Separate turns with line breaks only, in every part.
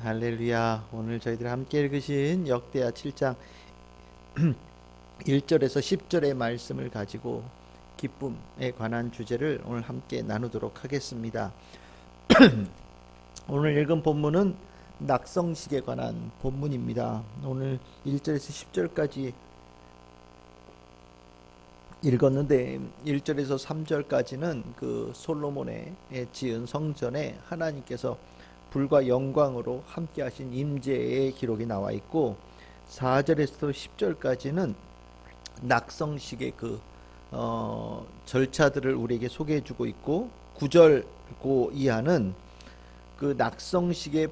할렐루야. 오늘 저희들 함께 읽으신 역대하 7장 1절에서 10절의 말씀을 가지고 기쁨에 관한 주제를 오늘 함께 나누도록 하겠습니다. 오늘 읽은 본문은 낙성식에 관한 본문입니다. 오늘 1절에서 10절까지 읽었는데 1절에서 3절까지는 그 솔로몬의 지은 성전에 하나님께서 불과 영광으로 함께 하신 임재의 기록이 나와 있고, 4절에서 10절까지는 낙성식의 절차들을 우리에게 소개해 주고 있고, 9절 고 이하는 그 낙성식에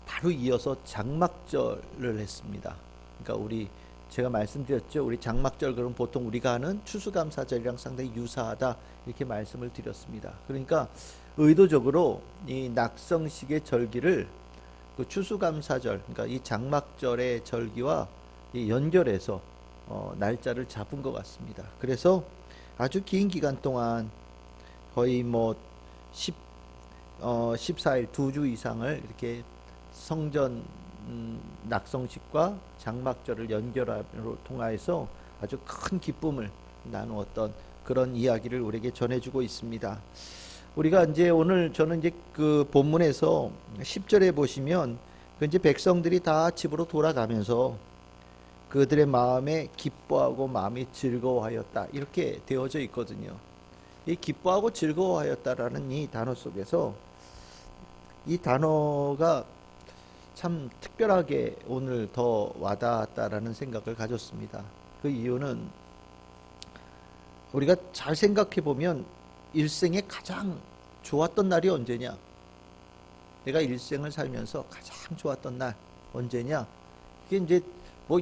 바로 이어서 장막절을 했습니다. 그러니까 제가 말씀드렸죠. 우리 장막절, 그럼 보통 우리가 하는 추수감사절이랑 상당히 유사하다, 이렇게 말씀을 드렸습니다. 그러니까 의도적으로 이 낙성식의 절기를 그 추수감사절, 그러니까 이 장막절의 절기와 연결해서 날짜를 잡은 것 같습니다. 그래서 아주 긴 기간 동안 거의 14일, 2주 이상을 이렇게 성전 낙성식과 장막절을 연결함으로 통하여서 아주 큰 기쁨을 나누었던 그런 이야기를 우리에게 전해주고 있습니다. 우리가 이제 오늘 저는 이제 그 본문에서 10절에 보시면 이제 백성들이 다 집으로 돌아가면서 그들의 마음에 기뻐하고 마음이 즐거워하였다, 이렇게 되어져 있거든요. 이 기뻐하고 즐거워하였다라는 이 단어 속에서 이 단어가 참 특별하게 오늘 더 와닿았다라는 생각을 가졌습니다. 그 이유는 우리가 잘 생각해 보면 일생에 가장 좋았던 날이 언제냐? 내가 일생을 살면서 가장 좋았던 날 언제냐? 이게 이제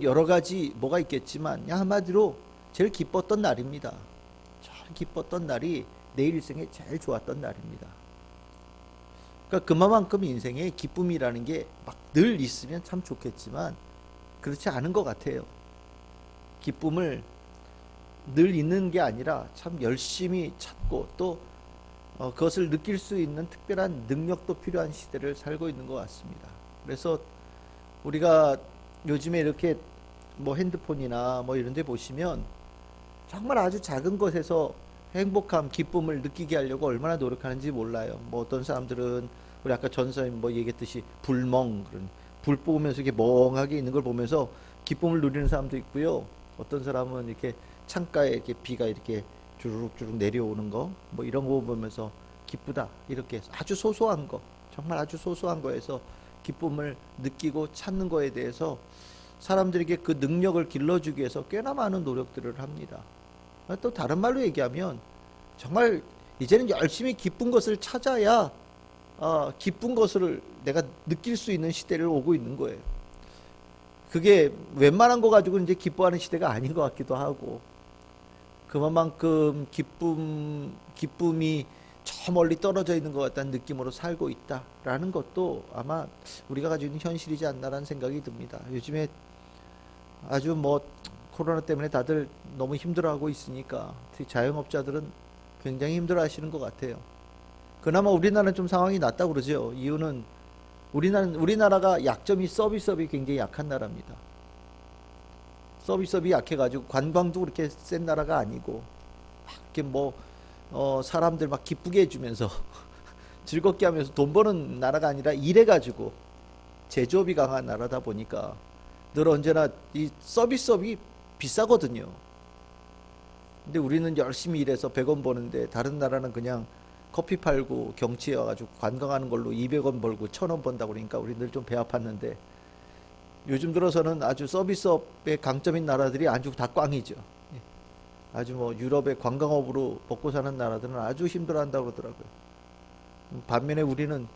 여러 가지 뭐가 있겠지만 한마디로 제일 기뻤던 날입니다. 제일 기뻤던 날이 내 일생에 제일 좋았던 날입니다. 그러니까 그만큼 인생에 기쁨이라는 게 막 늘 있으면 참 좋겠지만 그렇지 않은 것 같아요. 기쁨을 늘 있는 게 아니라 참 열심히 찾고 또 그것을 느낄 수 있는 특별한 능력도 필요한 시대를 살고 있는 것 같습니다. 그래서 우리가 요즘에 이렇게 핸드폰이나 이런 데 보시면 정말 아주 작은 것에서 행복함, 기쁨을 느끼게 하려고 얼마나 노력하는지 몰라요. 어떤 사람들은 우리 아까 전사님 얘기했듯이 불멍, 그런 불 뽑으면서 이렇게 멍하게 있는 걸 보면서 기쁨을 누리는 사람도 있고요. 어떤 사람은 이렇게 창가에 이렇게 비가 이렇게 주르륵 내려오는 거, 이런 거 보면서 기쁘다, 이렇게 아주 소소한 거, 정말 아주 소소한 거에서 기쁨을 느끼고 찾는 거에 대해서 사람들에게 그 능력을 길러주기 위해서 꽤나 많은 노력들을 합니다. 또 다른 말로 얘기하면 정말 이제는 열심히 기쁜 것을 찾아야 기쁜 것을 내가 느낄 수 있는 시대를 오고 있는 거예요. 그게 웬만한 거 가지고는 이제 기뻐하는 시대가 아닌 것 같기도 하고, 그만큼 기쁨이 저 멀리 떨어져 있는 것 같다는 느낌으로 살고 있다라는 것도 아마 우리가 가지고 있는 현실이지 않나라는 생각이 듭니다. 요즘에 아주 코로나 때문에 다들 너무 힘들어하고 있으니까 특히 자영업자들은 굉장히 힘들어하시는 것 같아요. 그나마 우리나라는 좀 상황이 낫다고 그러죠. 이유는 우리나라가 약점이 서비스업이 굉장히 약한 나라입니다. 서비스업이 약해가지고 관광도 그렇게 센 나라가 아니고, 이렇게 사람들 막 기쁘게 해주면서 즐겁게 하면서 돈 버는 나라가 아니라 일해가지고 제조업이 강한 나라다 보니까 늘 언제나 이 서비스업이 비싸거든요. 근데 우리는 열심히 일해서 100원 버는데 다른 나라는 그냥 커피 팔고 경치에 와가지고 관광하는 걸로 200원 벌고 1000원 번다고 그러니까 우리 늘 좀 배 아팠는데, 요즘 들어서는 아주 서비스업의 강점인 나라들이 아주 다 꽝이죠. 아주 유럽의 관광업으로 먹고 사는 나라들은 아주 힘들어한다고 그러더라고요. 반면에 우리는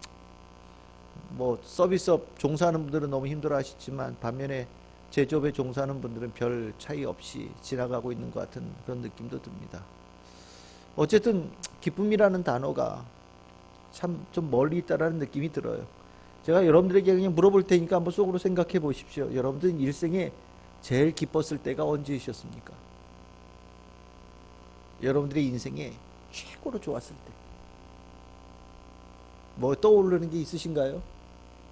서비스업 종사하는 분들은 너무 힘들어 하시지만 반면에 제조업에 종사하는 분들은 별 차이 없이 지나가고 있는 것 같은 그런 느낌도 듭니다. 어쨌든 기쁨이라는 단어가 참 좀 멀리 있다라는 느낌이 들어요. 제가 여러분들에게 그냥 물어볼 테니까 한번 속으로 생각해 보십시오. 여러분들 일생에 제일 기뻤을 때가 언제이셨습니까? 여러분들의 인생에 최고로 좋았을 때 떠오르는 게 있으신가요?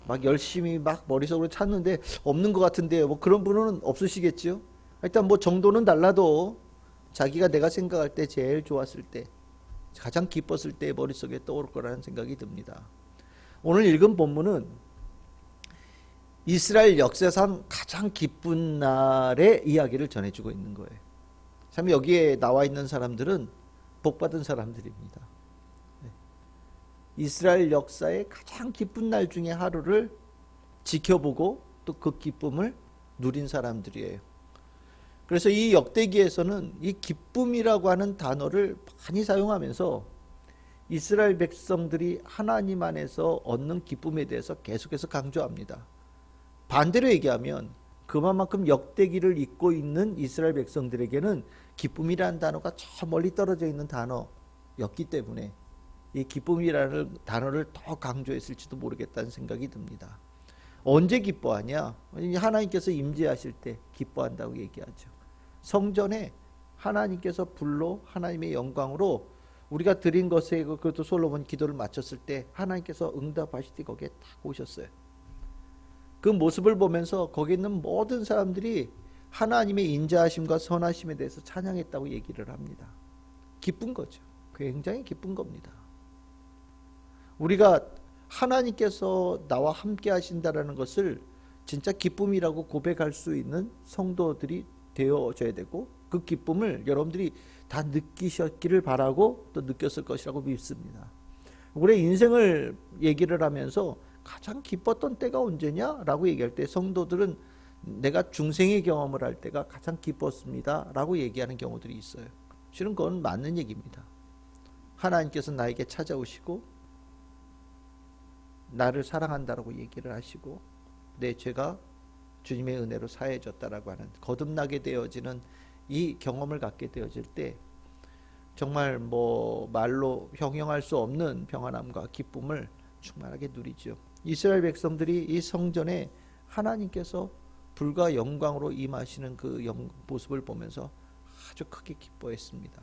막 열심히 막 머릿속으로 찾는데 없는 것 같은데요. 뭐 그런 분은 없으시겠지요. 일단 뭐 정도는 달라도 자기가 내가 생각할 때 제일 좋았을 때, 가장 기뻤을 때 머릿속에 떠오를 거라는 생각이 듭니다. 오늘 읽은 본문은 이스라엘 역사상 가장 기쁜 날의 이야기를 전해주고 있는 거예요. 참 여기에 나와 있는 사람들은 복받은 사람들입니다. 이스라엘 역사의 가장 기쁜 날 중에 하루를 지켜보고 또 그 기쁨을 누린 사람들이에요. 그래서 이 역대기에서는 이 기쁨이라고 하는 단어를 많이 사용하면서 이스라엘 백성들이 하나님 안에서 얻는 기쁨에 대해서 계속해서 강조합니다. 반대로 얘기하면 그만큼 역대기를 읽고 있는 이스라엘 백성들에게는 기쁨이라는 단어가 저 멀리 떨어져 있는 단어였기 때문에 이 기쁨이라는 단어를 더 강조했을지도 모르겠다는 생각이 듭니다. 언제 기뻐하냐? 하나님께서 임재하실 때 기뻐한다고 얘기하죠. 성전에 하나님께서 불로 하나님의 영광으로 우리가 드린 것에 그것도 솔로몬 기도를 마쳤을 때 하나님께서 응답하실 때 거기에 딱 오셨어요. 그 모습을 보면서 거기 있는 모든 사람들이 하나님의 인자하심과 선하심에 대해서 찬양했다고 얘기를 합니다. 기쁜 거죠. 굉장히 기쁜 겁니다. 우리가 하나님께서 나와 함께 하신다라는 것을 진짜 기쁨이라고 고백할 수 있는 성도들이 되어져야 되고, 그 기쁨을 여러분들이 다 느끼셨기를 바라고 또 느꼈을 것이라고 믿습니다. 우리의 인생을 얘기를 하면서 가장 기뻤던 때가 언제냐? 라고 얘기할 때 성도들은 내가 중생의 경험을 할 때가 가장 기뻤습니다 라고 얘기하는 경우들이 있어요. 실은 그건 맞는 얘기입니다. 하나님께서 나에게 찾아오시고 나를 사랑한다라고 얘기를 하시고 내 죄가 주님의 은혜로 사해졌다라고 하는 거듭나게 되어지는 이 경험을 갖게 되어질 때 정말 뭐 말로 형용할 수 없는 평안함과 기쁨을 충만하게 누리죠. 이스라엘 백성들이 이 성전에 하나님께서 불과 영광으로 임하시는 그 모습을 보면서 아주 크게 기뻐했습니다.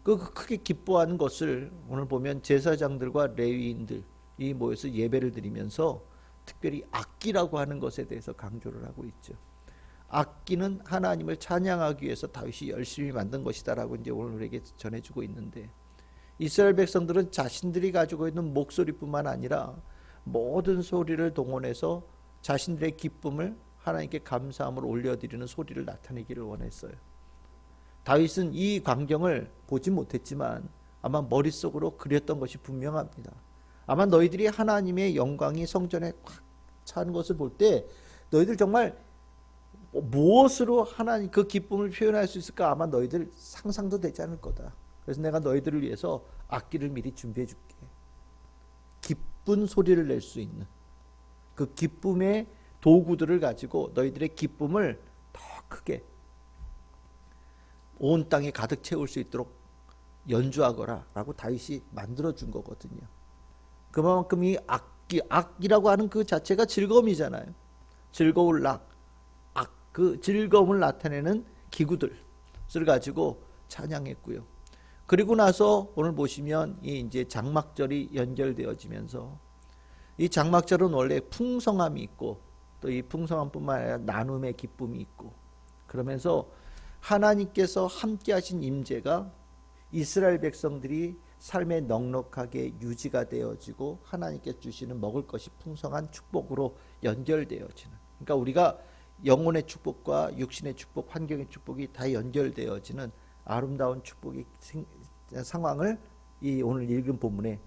그 크게 기뻐하는 것을 오늘 보면 제사장들과 레위인들이 모여서 예배를 드리면서 특별히 악기라고 하는 것에 대해서 강조를 하고 있죠. 악기는 하나님을 찬양하기 위해서 다윗이 열심히 만든 것이다라고 이제 오늘 우리에게 전해주고 있는데, 이스라엘 백성들은 자신들이 가지고 있는 목소리뿐만 아니라 모든 소리를 동원해서 자신들의 기쁨을 하나님께 감사함을 올려드리는 소리를 나타내기를 원했어요. 다윗은 이 광경을 보지 못했지만 아마 머릿속으로 그렸던 것이 분명합니다. 아마 너희들이 하나님의 영광이 성전에 꽉 차는 것을 볼 때 너희들 정말 무엇으로 하나님 그 기쁨을 표현할 수 있을까 아마 너희들 상상도 되지 않을 거다. 그래서 내가 너희들을 위해서 악기를 미리 준비해 줄게. 기쁜 소리를 낼 수 있는 그 기쁨의 도구들을 가지고 너희들의 기쁨을 더 크게 온 땅에 가득 채울 수 있도록 연주하거라 라고 다윗이 만들어 준 거거든요. 그만큼 이 악이라고 하는 그 자체가 즐거움이잖아요. 즐거울 그 즐거움을 나타내는 기구들을 가지고 찬양했고요. 그리고 나서 오늘 보시면 이 이제 장막절이 연결되어지면서, 이 장막절은 원래 풍성함이 있고 또 이 풍성함뿐만 아니라 나눔의 기쁨이 있고, 그러면서 하나님께서 함께 하신 임재가 이스라엘 백성들이 삶에 넉넉하게 유지가 되어지고 하나님께 주시는 먹을 것이 풍성한 축복으로 연결되어지는, 그러니까 우리가 영혼의 축복과 육신의 축복, 환경의 축복이 다 연결되어지는 아름다운 축복의 상황을 이 오늘 읽은 본문에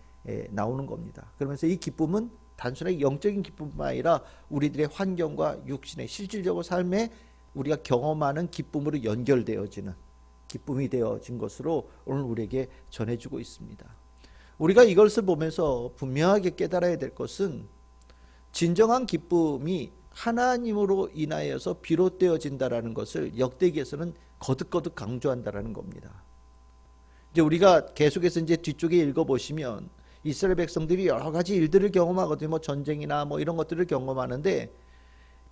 나오는 겁니다. 그러면서 이 기쁨은 단순하게 영적인 기쁨뿐만 아니라 우리들의 환경과 육신의 실질적으로 삶에 우리가 경험하는 기쁨으로 연결되어지는 기쁨이 되어진 것으로 오늘 우리에게 전해주고 있습니다. 우리가 이것을 보면서 분명하게 깨달아야 될 것은 진정한 기쁨이 하나님으로 인하여서 비롯되어진다라는 것을 역대기에서는 거듭거듭 강조한다라는 겁니다. 이제 우리가 계속해서 이제 뒤쪽에 읽어보시면 이스라엘 백성들이 여러 가지 일들을 경험하거든요. 뭐 전쟁이나 뭐 이런 것들을 경험하는데,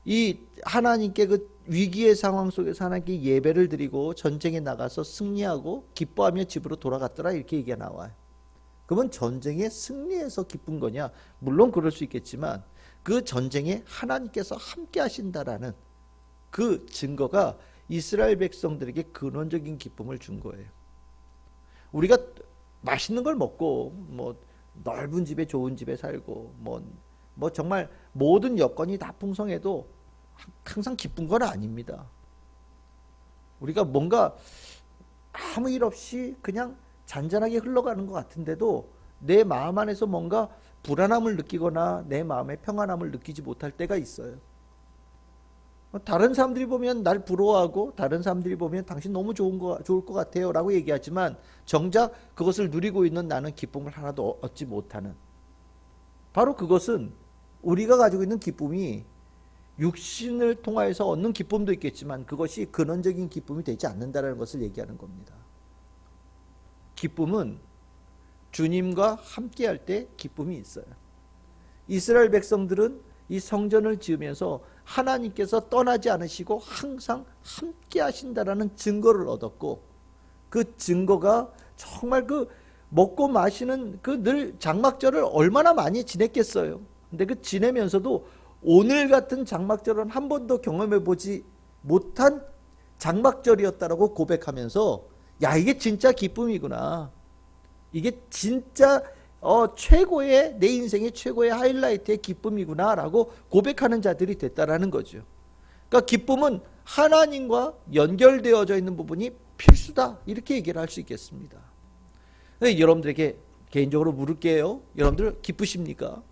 이 하나님께 그 위기의 상황 속에서 하나님께 예배를 드리고 전쟁에 나가서 승리하고 기뻐하며 집으로 돌아갔더라 이렇게 얘기가 나와요. 그러면 전쟁에 승리해서 기쁜 거냐? 물론 그럴 수 있겠지만 그 전쟁에 하나님께서 함께 하신다라는 그 증거가 이스라엘 백성들에게 근원적인 기쁨을 준 거예요. 우리가 맛있는 걸 먹고 뭐 넓은 집에 좋은 집에 살고 뭐 정말 모든 여건이 다 풍성해도 항상 기쁜 건 아닙니다. 우리가 뭔가 아무 일 없이 그냥 잔잔하게 흘러가는 것 같은데도 내 마음 안에서 뭔가 불안함을 느끼거나 내 마음의 평안함을 느끼지 못할 때가 있어요. 다른 사람들이 보면 날 부러워하고 다른 사람들이 보면 당신 너무 좋을 것 같아요 라고 얘기하지만 정작 그것을 누리고 있는 나는 기쁨을 하나도 얻지 못하는, 바로 그것은 우리가 가지고 있는 기쁨이 육신을 통하여서 얻는 기쁨도 있겠지만 그것이 근원적인 기쁨이 되지 않는다는 것을 얘기하는 겁니다. 기쁨은 주님과 함께할 때 기쁨이 있어요. 이스라엘 백성들은 이 성전을 지으면서 하나님께서 떠나지 않으시고 항상 함께 하신다라는 증거를 얻었고, 그 증거가 정말 그 먹고 마시는 그 늘 장막절을 얼마나 많이 지냈겠어요. 근데 그 지내면서도 오늘 같은 장막절은 한 번도 경험해 보지 못한 장막절이었다라고 고백하면서 야, 이게 진짜 기쁨이구나. 이게 진짜 최고의, 내 인생의 최고의 하이라이트의 기쁨이구나라고 고백하는 자들이 됐다라는 거죠. 그러니까 기쁨은 하나님과 연결되어져 있는 부분이 필수다, 이렇게 얘기를 할 수 있겠습니다. 여러분들에게 개인적으로 물을게요. 여러분들 기쁘십니까?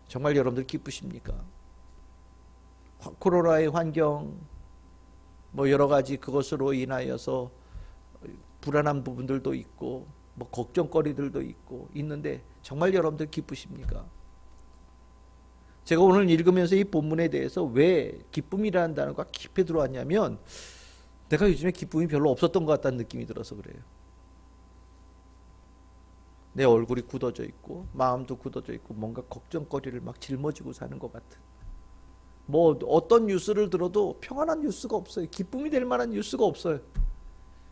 정말 여러분들 기쁘십니까? 코로나의 환경, 뭐 여러 가지 그것으로 인하여서 불안한 부분들도 있고 뭐 걱정거리들도 있는데 정말 여러분들 기쁘십니까? 제가 오늘 읽으면서 이 본문에 대해서 왜 기쁨이라는 단어가 깊이 들어왔냐면 내가 요즘에 기쁨이 별로 없었던 것 같다는 느낌이 들어서 그래요. 내 얼굴이 굳어져 있고 마음도 굳어져 있고 뭔가 걱정거리를 막 짊어지고 사는 것 같은, 뭐 어떤 뉴스를 들어도 평안한 뉴스가 없어요. 기쁨이 될 만한 뉴스가 없어요.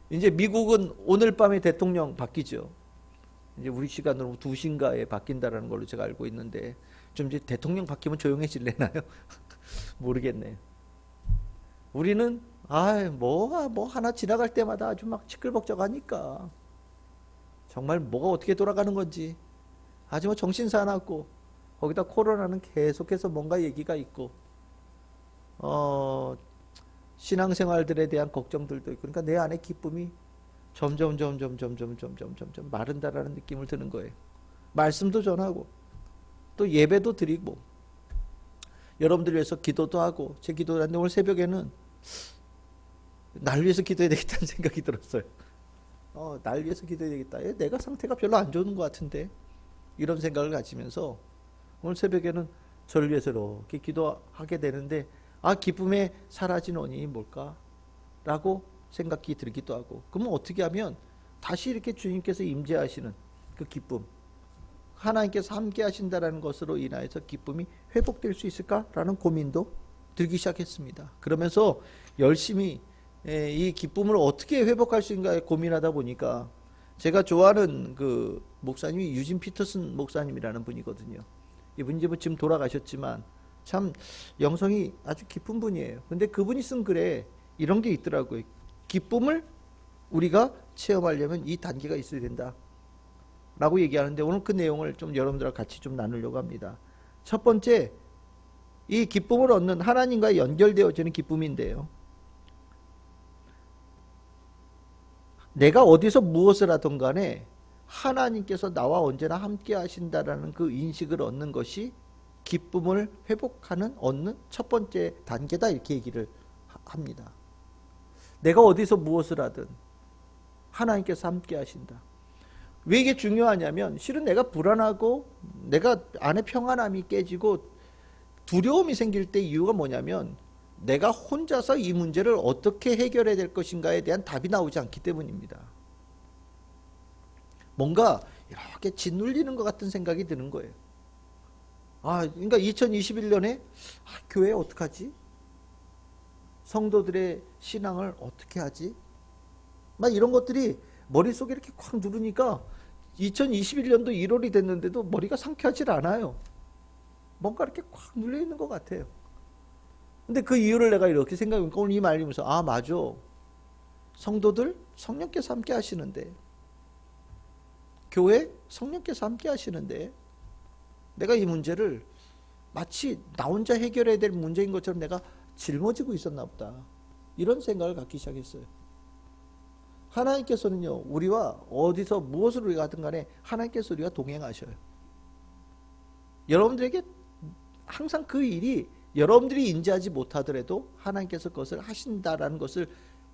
이제 미국은 오늘 밤에 대통령 바뀌죠. 이제 우리 시간으로 2시인가에 바뀐다라는 걸로 제가 알고 있는데 좀 이제 대통령 바뀌면 조용해질래나요? 모르겠네. 우리는 뭐 하나 지나갈 때마다 아주 막 시끌벅적하니까 정말 뭐가 어떻게 돌아가는 건지 아주 뭐 정신 사납고, 거기다 코로나는 계속해서 뭔가 얘기가 있고 신앙생활들에 대한 걱정들도 있고, 그러니까 내 안에 기쁨이 점점 마른다라는 느낌을 드는 거예요. 말씀도 전하고 또 예배도 드리고 여러분들 위해서 기도도 하고, 제 기도를 하는데 오늘 새벽에는 날 위해서 기도해야 되겠다는 생각이 들었어요. 날 위해서 기도해야 되겠다. 내가 상태가 별로 안 좋은 것 같은데, 이런 생각을 가지면서 오늘 새벽에는 저를 위해서 이렇게 기도하게 되는데 기쁨의 사라진 원인이 뭘까? 라고 생각이 들기도 하고, 그러면 어떻게 하면 다시 이렇게 주님께서 임재하시는 그 기쁨, 하나님께서 함께 하신다라는 것으로 인하여서 기쁨이 회복될 수 있을까라는 고민도 들기 시작했습니다. 그러면서 열심히 이 기쁨을 어떻게 회복할 수 있는가 고민하다 보니까 제가 좋아하는 그 목사님이 유진 피터슨 목사님이라는 분이거든요. 이분이 지금 돌아가셨지만 참 영성이 아주 깊은 분이에요. 근데 그분이 쓴 글에 이런 게 있더라고요. 기쁨을 우리가 체험하려면 이 단계가 있어야 된다 라고 얘기하는데, 오늘 그 내용을 좀 여러분들과 같이 좀 나누려고 합니다. 첫 번째, 이 기쁨을 얻는 하나님과 연결되어지는 기쁨인데요, 내가 어디서 무엇을 하든 간에 하나님께서 나와 언제나 함께 하신다라는 그 인식을 얻는 것이 기쁨을 회복하는, 얻는 첫 번째 단계다, 이렇게 얘기를 합니다. 내가 어디서 무엇을 하든 하나님께서 함께 하신다. 왜 이게 중요하냐면, 실은 내가 불안하고 내가 안에 평안함이 깨지고 두려움이 생길 때 이유가 뭐냐면 내가 혼자서 이 문제를 어떻게 해결해야 될 것인가에 대한 답이 나오지 않기 때문입니다. 뭔가 이렇게 짓눌리는 것 같은 생각이 드는 거예요. 그러니까 2021년에 교회 어떡하지? 성도들의 신앙을 어떻게 하지? 막 이런 것들이 머릿속에 이렇게 콱 누르니까 2021년도 1월이 됐는데도 머리가 상쾌하지 않아요. 뭔가 이렇게 콱 눌려 있는 것 같아요. 근데 그 이유를 내가 이렇게 생각해보니까 오늘 이 말이면서 아 맞아. 성도들 성령께서 함께 하시는데, 교회 성령께서 함께 하시는데 내가 이 문제를 마치 나 혼자 해결해야 될 문제인 것처럼 내가 짊어지고 있었나 보다. 이런 생각을 갖기 시작했어요. 하나님께서는요, 우리와 어디서 무엇을 우리가 하든 간에 하나님께서 우리가 동행하셔요. 여러분들에게 항상 그 일이 여러분들이 인지하지 못하더라도 하나님께서 그것을 하신다라는 것을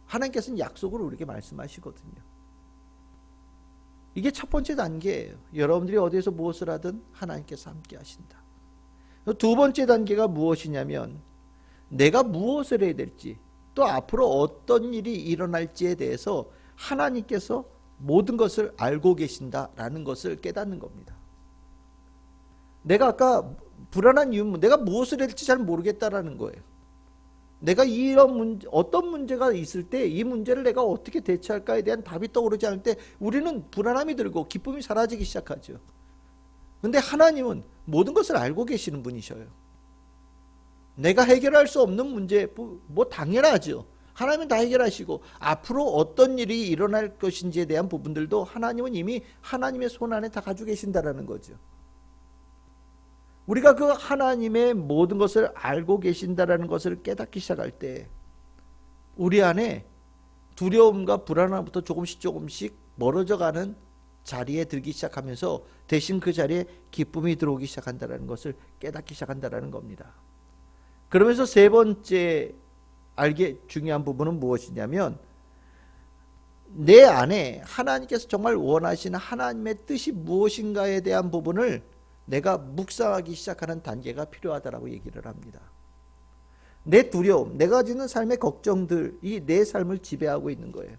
하나님께서는 약속으로 우리에게 말씀하시거든요. 이게 첫 번째 단계예요. 여러분들이 어디에서 무엇을 하든 하나님께서 함께 하신다. 두 번째 단계가 무엇이냐면 내가 무엇을 해야 될지, 또 앞으로 어떤 일이 일어날지에 대해서 하나님께서 모든 것을 알고 계신다라는 것을 깨닫는 겁니다. 내가 아까 불안한 이유는 내가 무엇을 해야 될지 잘 모르겠다라는 거예요. 내가 이런 문제, 어떤 문제가 있을 때 이 문제를 내가 어떻게 대처할까에 대한 답이 떠오르지 않을 때 우리는 불안함이 들고 기쁨이 사라지기 시작하죠. 근데 하나님은 모든 것을 알고 계시는 분이셔요. 내가 해결할 수 없는 문제, 뭐 당연하죠. 하나님은 다 해결하시고 앞으로 어떤 일이 일어날 것인지에 대한 부분들도 하나님은 이미 하나님의 손 안에 다 가지고 계신다라는 거죠. 우리가 그 하나님의 모든 것을 알고 계신다라는 것을 깨닫기 시작할 때 우리 안에 두려움과 불안함부터 조금씩 멀어져가는 자리에 들기 시작하면서 대신 그 자리에 기쁨이 들어오기 시작한다는 것을 깨닫기 시작한다는 겁니다. 그러면서 세 번째 알게 중요한 부분은 무엇이냐면 내 안에 하나님께서 정말 원하시는 하나님의 뜻이 무엇인가에 대한 부분을 내가 묵상하기 시작하는 단계가 필요하다라고 얘기를 합니다. 내 두려움, 내가 가지는 삶의 걱정들이 내 삶을 지배하고 있는 거예요.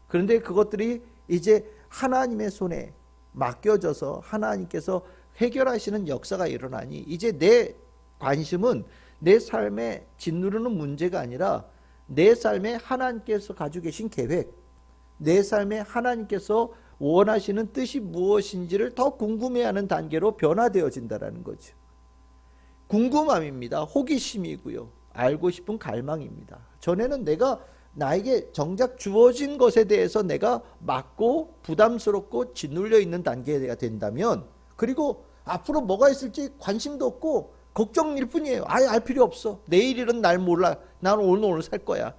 그런데 그것들이 이제 하나님의 손에 맡겨져서 하나님께서 해결하시는 역사가 일어나니 이제 내 관심은 내 삶에 짓누르는 문제가 아니라 내 삶에 하나님께서 가지고 계신 계획, 내 삶에 하나님께서 원하시는 뜻이 무엇인지를 더 궁금해하는 단계로 변화되어진다는 거죠. 궁금함입니다. 호기심이고요. 알고 싶은 갈망입니다. 전에는 내가 나에게 정작 주어진 것에 대해서 내가 막고 부담스럽고 짓눌려 있는 단계가 된다면, 그리고 앞으로 뭐가 있을지 관심도 없고 걱정일 뿐이에요. 아예 알 필요 없어. 내일일은 날 몰라. 나는 오늘 살 거야.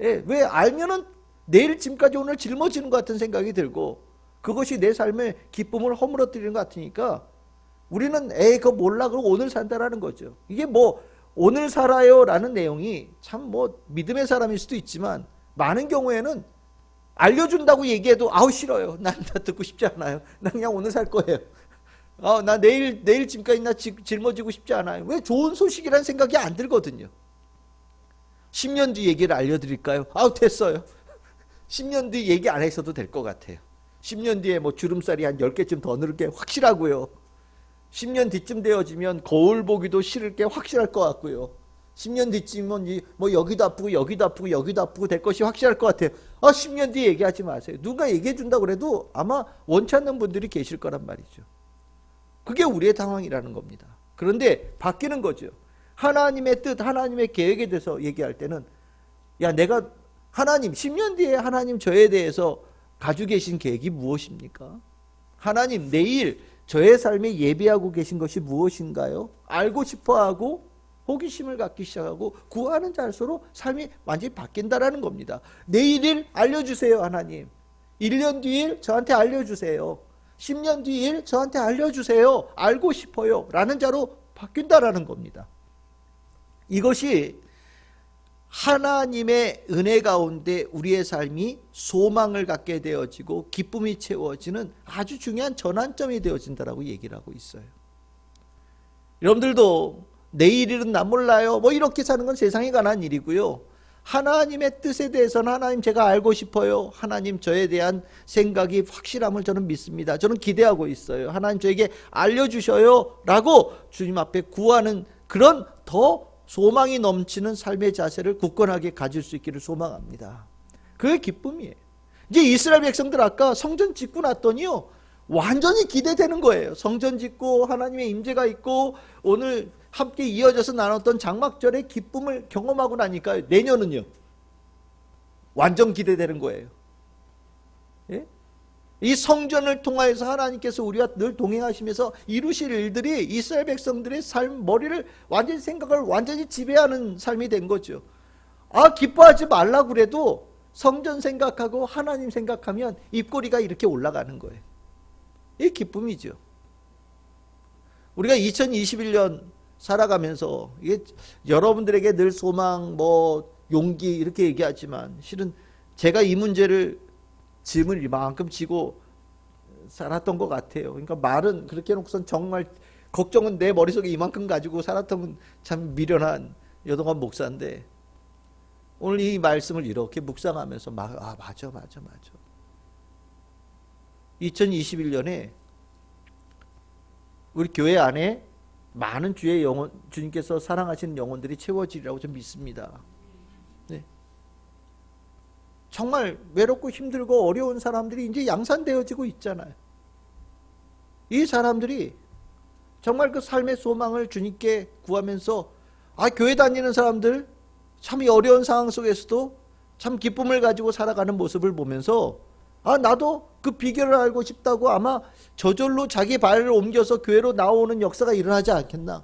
예, 왜 알면은 내일 짐까지 오늘 짊어지는 것 같은 생각이 들고 그것이 내 삶의 기쁨을 허물어뜨리는 것 같으니까 우리는 그거 몰라 그러고 오늘 산다라는 거죠. 이게 뭐 오늘 살아요 라는 내용이 참 뭐 믿음의 사람일 수도 있지만 많은 경우에는 알려준다고 얘기해도 아우 싫어요. 난 다 듣고 싶지 않아요. 난 그냥 오늘 살 거예요. 나 내일 짐까지 나 짊어지고 싶지 않아요. 왜? 좋은 소식이라는 생각이 안 들거든요. 10년 뒤 얘기를 알려드릴까요? 됐어요. 10년 뒤 얘기 안 했어도 될 것 같아요. 10년 뒤에 뭐 주름살이 한 10개쯤 더 늘을 게 확실하고요. 10년 뒤쯤 되어지면 거울 보기도 싫을 게 확실할 것 같고요. 10년 뒤쯤은 뭐 여기도 아프고 여기도 아프고 여기도 아프고 될 것이 확실할 것 같아요. 10년 뒤에 얘기하지 마세요. 누가 얘기해 준다고 그래도 아마 원치 않는 분들이 계실 거란 말이죠. 그게 우리의 상황이라는 겁니다. 그런데 바뀌는 거죠. 하나님의 뜻, 하나님의 계획에 대해서 얘기할 때는 내가 하나님, 10년 뒤에 하나님 저에 대해서 가지고 계신 계획이 무엇입니까? 하나님, 내일 저의 삶에 예비하고 계신 것이 무엇인가요? 알고 싶어하고 호기심을 갖기 시작하고 구하는 자일수록 삶이 완전히 바뀐다라는 겁니다. 내일을 알려주세요, 하나님. 1년 뒤일 저한테 알려주세요. 10년 뒤일 저한테 알려주세요. 알고 싶어요. 라는 자로 바뀐다라는 겁니다. 이것이 하나님의 은혜 가운데 우리의 삶이 소망을 갖게 되어지고 기쁨이 채워지는 아주 중요한 전환점이 되어진다라고 얘기를 하고 있어요. 여러분들도 내일일은 난 몰라요. 뭐 이렇게 사는 건 세상에 관한 일이고요. 하나님의 뜻에 대해서는 하나님 제가 알고 싶어요. 하나님 저에 대한 생각이 확실함을 저는 믿습니다. 저는 기대하고 있어요. 하나님 저에게 알려주셔요. 라고 주님 앞에 구하는 그런 더 소망이 넘치는 삶의 자세를 굳건하게 가질 수 있기를 소망합니다. 그게 기쁨이에요. 이제 이스라엘 백성들 아까 성전 짓고 났더니요, 완전히 기대되는 거예요. 성전 짓고 하나님의 임재가 있고 오늘 함께 이어져서 나눴던 장막절의 기쁨을 경험하고 나니까 내년은요, 완전 기대되는 거예요. 예? 이 성전을 통하여서 하나님께서 우리와 늘 동행하시면서 이루실 일들이 이스라엘 백성들의 삶, 머리를 완전히 생각을 완전히 지배하는 삶이 된 거죠. 아, 기뻐하지 말라고 그래도 성전 생각하고 하나님 생각하면 입꼬리가 이렇게 올라가는 거예요. 이게 기쁨이죠. 우리가 2021년 살아가면서 이게 여러분들에게 늘 소망, 용기 이렇게 얘기하지만 실은 제가 이 문제를 짐을 이만큼 지고 살았던 것 같아요. 그러니까 말은 그렇게 해놓고선 정말 걱정은 내 머릿속에 이만큼 가지고 살았던 참 미련한 여동안 목사인데, 오늘 이 말씀을 이렇게 묵상하면서 맞아. 2021년에 우리 교회 안에 많은 주의 영혼, 주님께서 사랑하시는 영혼들이 채워지리라고 좀 믿습니다. 네. 정말 외롭고 힘들고 어려운 사람들이 이제 양산되어지고 있잖아요. 이 사람들이 정말 그 삶의 소망을 주님께 구하면서, 교회 다니는 사람들 참 이 어려운 상황 속에서도 참 기쁨을 가지고 살아가는 모습을 보면서 나도 그 비결을 알고 싶다고 아마 저절로 자기 발을 옮겨서 교회로 나오는 역사가 일어나지 않겠나.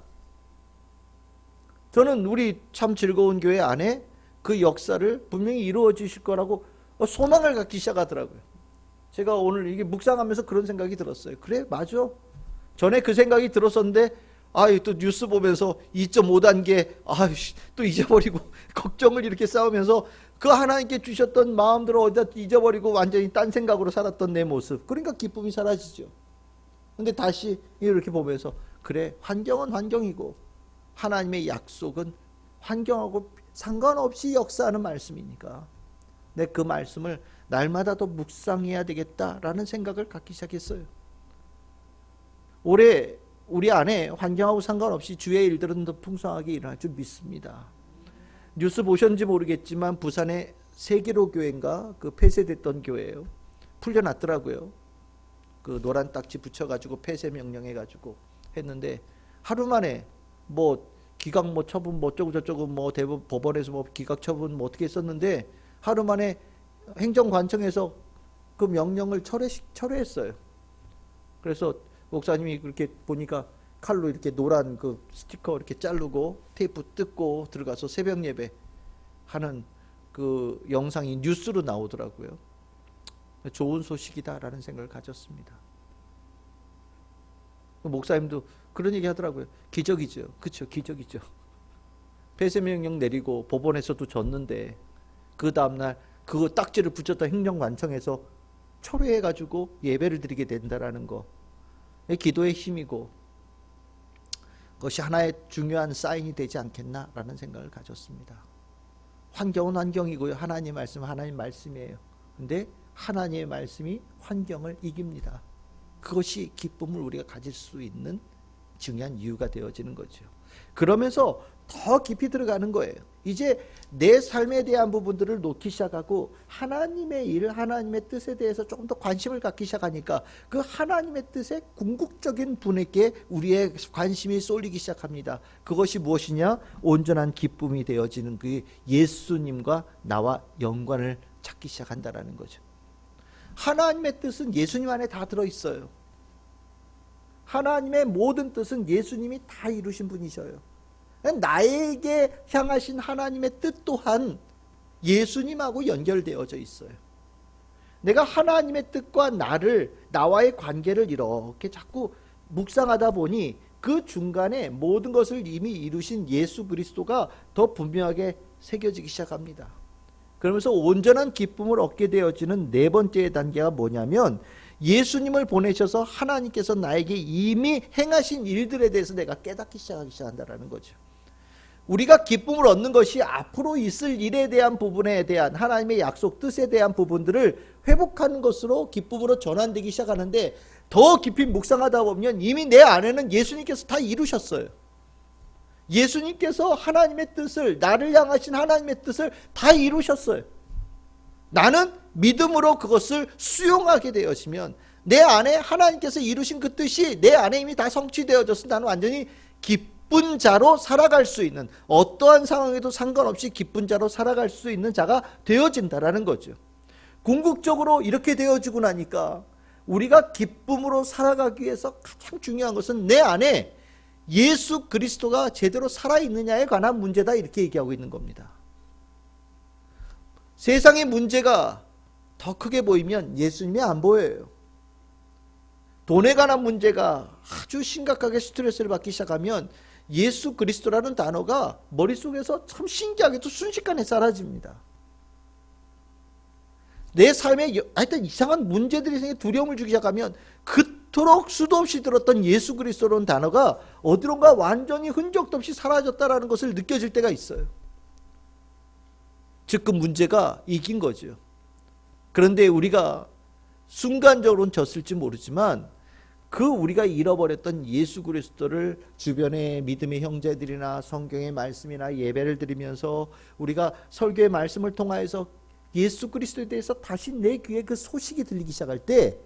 저는 우리 참 즐거운 교회 안에 그 역사를 분명히 이루어 주실 거라고 소망을 갖기 시작하더라고요. 제가 오늘 이게 묵상하면서 그런 생각이 들었어요. 그래, 맞아. 전에 그 생각이 들었었는데 또 뉴스 보면서 2.5단계 또 잊어버리고 걱정을 이렇게 싸우면서 그 하나님께 주셨던 마음대로 어디다 잊어버리고 완전히 딴 생각으로 살았던 내 모습, 그러니까 기쁨이 사라지죠. 근데 다시 이렇게 보면서 그래, 환경은 환경이고 하나님의 약속은 환경하고 상관없이 역사하는 말씀이니까 내 그 말씀을 날마다 더 묵상해야 되겠다라는 생각을 갖기 시작했어요. 올해 우리 안에 환경하고 상관없이 주의 일들은 더 풍성하게 일어날 줄 믿습니다. 뉴스 보셨는지 모르겠지만 부산의 세기로 교회인가 그 폐쇄됐던 교회예요. 풀려났더라고요. 그 노란 딱지 붙여가지고 폐쇄 명령해가지고 했는데 하루 만에 기각 처분 어쩌고 저쩌고 대법원 법원에서 기각 처분 어떻게 했었는데 하루 만에 행정관청에서 그 명령을 철회했어요. 그래서 목사님이 그렇게 보니까 칼로 이렇게 노란 그 스티커 이렇게 자르고 테이프 뜯고 들어가서 새벽 예배 하는 그 영상이 뉴스로 나오더라고요. 좋은 소식이다라는 생각을 가졌습니다. 목사님도 그런 얘기 하더라고요. 기적이죠. 그렇죠. 기적이죠. 폐쇄 명령 내리고 법원에서도 졌는데 그 다음날 그 딱지를 붙였다 행정관청에서 철회해가지고 예배를 드리게 된다라는 거. 기도의 힘이고 그것이 하나의 중요한 사인이 되지 않겠나라는 생각을 가졌습니다. 환경은 환경이고요. 하나님의 말씀은 하나님의 말씀이에요. 근데 하나님의 말씀이 환경을 이깁니다. 그것이 기쁨을 우리가 가질 수 있는 중요한 이유가 되어지는 거죠. 그러면서 더 깊이 들어가는 거예요. 이제 내 삶에 대한 부분들을 놓기 시작하고 하나님의 일, 하나님의 뜻에 대해서 조금 더 관심을 갖기 시작하니까 그 하나님의 뜻에 궁극적인 분에게 우리의 관심이 쏠리기 시작합니다. 그것이 무엇이냐? 온전한 기쁨이 되어지는 그 예수님과 나와 연관을 찾기 시작한다라는 거죠. 하나님의 뜻은 예수님 안에 다 들어있어요. 하나님의 모든 뜻은 예수님이 다 이루신 분이셔요. 나에게 향하신 하나님의 뜻 또한 예수님하고 연결되어져 있어요. 내가 하나님의 뜻과 나와의 관계를 이렇게 자꾸 묵상하다 보니 그 중간에 모든 것을 이미 이루신 예수 그리스도가 더 분명하게 새겨지기 시작합니다. 그러면서 온전한 기쁨을 얻게 되어지는 네 번째 단계가 뭐냐면 예수님을 보내셔서 하나님께서 나에게 이미 행하신 일들에 대해서 내가 깨닫기 시작하기 시작한다는 거죠. 우리가 기쁨을 얻는 것이 앞으로 있을 일에 대한 부분에 대한 하나님의 약속 뜻에 대한 부분들을 회복하는 것으로 기쁨으로 전환되기 시작하는데 더 깊이 묵상하다 보면 이미 내 안에는 예수님께서 다 이루셨어요. 예수님께서 하나님의 뜻을, 나를 향하신 하나님의 뜻을 다 이루셨어요. 나는 믿음으로 그것을 수용하게 되어지면 내 안에 하나님께서 이루신 그 뜻이 내 안에 이미 다 성취되어져서 나는 완전히 기쁜 자로 살아갈 수 있는, 어떠한 상황에도 상관없이 기쁜 자로 살아갈 수 있는 자가 되어진다라는 거죠. 궁극적으로 이렇게 되어지고 나니까 우리가 기쁨으로 살아가기 위해서 가장 중요한 것은 내 안에 예수 그리스도가 제대로 살아있느냐에 관한 문제다, 이렇게 얘기하고 있는 겁니다. 세상의 문제가 더 크게 보이면 예수님이 안 보여요. 돈에 관한 문제가 아주 심각하게 스트레스를 받기 시작하면 예수 그리스도라는 단어가 머릿속에서 참 신기하게도 순식간에 사라집니다. 내 삶에 하여튼 이상한 문제들이 생겨 두려움을 주기 시작하면 그토록 수도 없이 들었던 예수 그리스도라는 단어가 어디론가 완전히 흔적도 없이 사라졌다는 것을 느껴질 때가 있어요. 즉 그 문제가 이긴 거죠. 그런데 우리가 순간적으로는 졌을지 모르지만 그 우리가 잃어버렸던 예수 그리스도를 주변의 믿음의 형제들이나 성경의 말씀이나 예배를 드리면서 우리가 설교의 말씀을 통하여서 예수 그리스도에 대해서 다시 내 귀에 그 소식이 들리기 시작할 때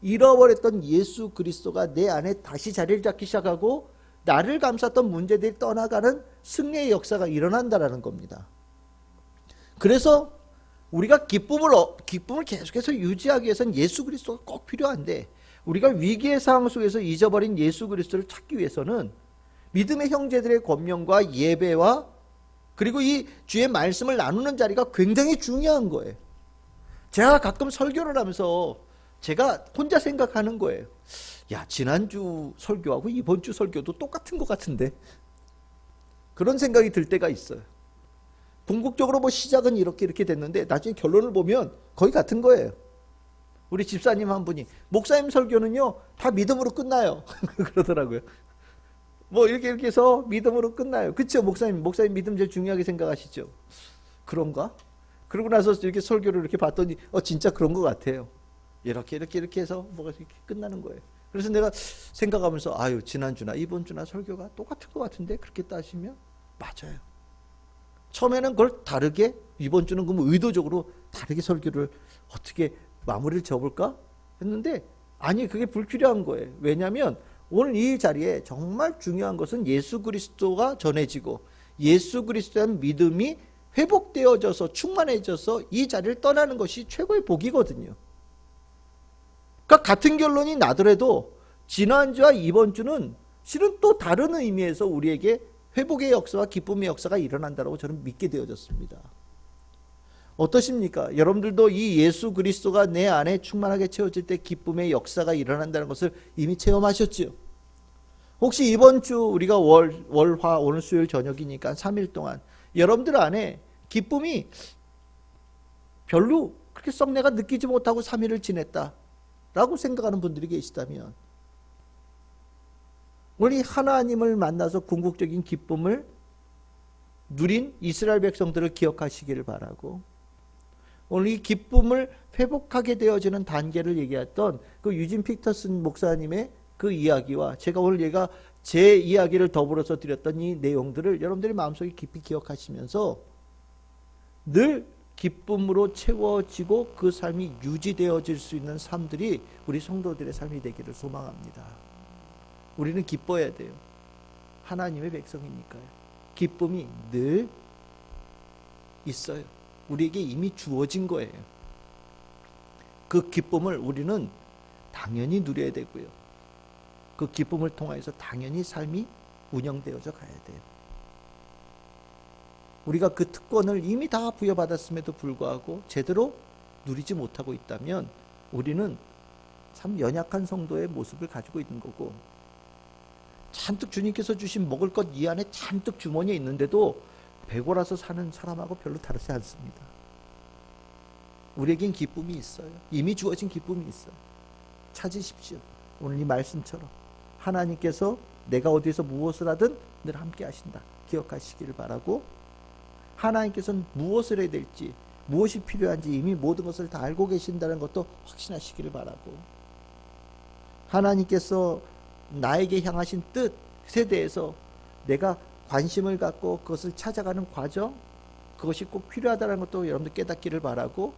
잃어버렸던 예수 그리스도가 내 안에 다시 자리를 잡기 시작하고 나를 감쌌던 문제들이 떠나가는 승리의 역사가 일어난다라는 겁니다. 그래서 우리가 기쁨을 계속해서 유지하기 위해서는 예수 그리스도가 꼭 필요한데, 우리가 위기의 상황 속에서 잊어버린 예수 그리스도를 찾기 위해서는 믿음의 형제들의 권면과 예배와 그리고 이 주의 말씀을 나누는 자리가 굉장히 중요한 거예요. 제가 가끔 설교를 하면서 제가 혼자 생각하는 거예요. 야, 지난주 설교하고 이번 주 설교도 똑같은 것 같은데, 그런 생각이 들 때가 있어요. 궁극적으로 뭐 시작은 이렇게 됐는데 나중에 결론을 보면 거의 같은 거예요. 우리 집사님 한 분이 목사님 설교는요 다 믿음으로 끝나요. 그러더라고요. 뭐 이렇게 해서 믿음으로 끝나요. 그렇죠? 목사님 믿음 제일 중요하게 생각하시죠? 그런가? 그러고 나서 이렇게 설교를 이렇게 봤더니 진짜 그런 것 같아요. 이렇게 해서 뭐가 이렇게 끝나는 거예요. 그래서 내가 생각하면서 지난주나 이번 주나 설교가 똑같은 것 같은데, 그렇게 따지면 맞아요. 처음에는 그걸 다르게, 이번 주는 그럼 의도적으로 다르게 설교를 어떻게 마무리를 지어볼까 했는데, 아니, 그게 불필요한 거예요. 왜냐하면 오늘 이 자리에 정말 중요한 것은 예수 그리스도가 전해지고 예수 그리스도의 믿음이 회복되어져서 충만해져서 이 자리를 떠나는 것이 최고의 복이거든요. 그러니까 같은 결론이 나더라도 지난주와 이번 주는 실은 또 다른 의미에서 우리에게 회복의 역사와 기쁨의 역사가 일어난다고 저는 믿게 되어졌습니다. 어떠십니까? 여러분들도 이 예수 그리스도가 내 안에 충만하게 채워질 때 기쁨의 역사가 일어난다는 것을 이미 체험하셨죠? 혹시 이번 주 우리가 월화 오늘 수요일 저녁이니까 3일 동안 여러분들 안에 기쁨이 별로 그렇게 썩 내가 느끼지 못하고 3일을 지냈다라고 생각하는 분들이 계시다면, 우리 하나님을 만나서 궁극적인 기쁨을 누린 이스라엘 백성들을 기억하시기를 바라고, 오늘 이 기쁨을 회복하게 되어지는 단계를 얘기했던 그 유진 피터슨 목사님의 그 이야기와 제가 오늘 제 이야기를 더불어서 드렸던 이 내용들을 여러분들이 마음속에 깊이 기억하시면서 늘 기쁨으로 채워지고 그 삶이 유지되어질 수 있는 삶들이 우리 성도들의 삶이 되기를 소망합니다. 우리는 기뻐야 돼요. 하나님의 백성이니까요. 기쁨이 늘 있어요. 우리에게 이미 주어진 거예요. 그 기쁨을 우리는 당연히 누려야 되고요. 그 기쁨을 통해서 당연히 삶이 운영되어져 가야 돼요. 우리가 그 특권을 이미 다 부여받았음에도 불구하고 제대로 누리지 못하고 있다면 우리는 참 연약한 성도의 모습을 가지고 있는 거고, 잔뜩 주님께서 주신 먹을 것 이 안에 잔뜩 주머니에 있는데도 배고라서 사는 사람하고 별로 다르지 않습니다. 우리에겐 기쁨이 있어요. 이미 주어진 기쁨이 있어요. 찾으십시오. 오늘 이 말씀처럼 하나님께서 내가 어디에서 무엇을 하든 늘 함께 하신다 기억하시기를 바라고, 하나님께서는 무엇을 해야 될지 무엇이 필요한지 이미 모든 것을 다 알고 계신다는 것도 확신하시기를 바라고, 하나님께서 나에게 향하신 뜻에 대해서 내가 관심을 갖고 그것을 찾아가는 과정, 그것이 꼭 필요하다는 것도 여러분들 깨닫기를 바라고,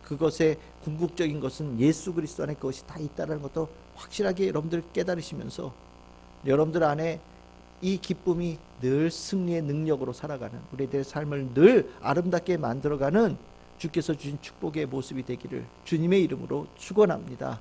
그것의 궁극적인 것은 예수 그리스도 안에 그것이 다 있다는 것도 확실하게 여러분들 깨달으시면서 여러분들 안에 이 기쁨이 늘 승리의 능력으로 살아가는 우리들의 삶을 늘 아름답게 만들어가는 주께서 주신 축복의 모습이 되기를 주님의 이름으로 축원합니다.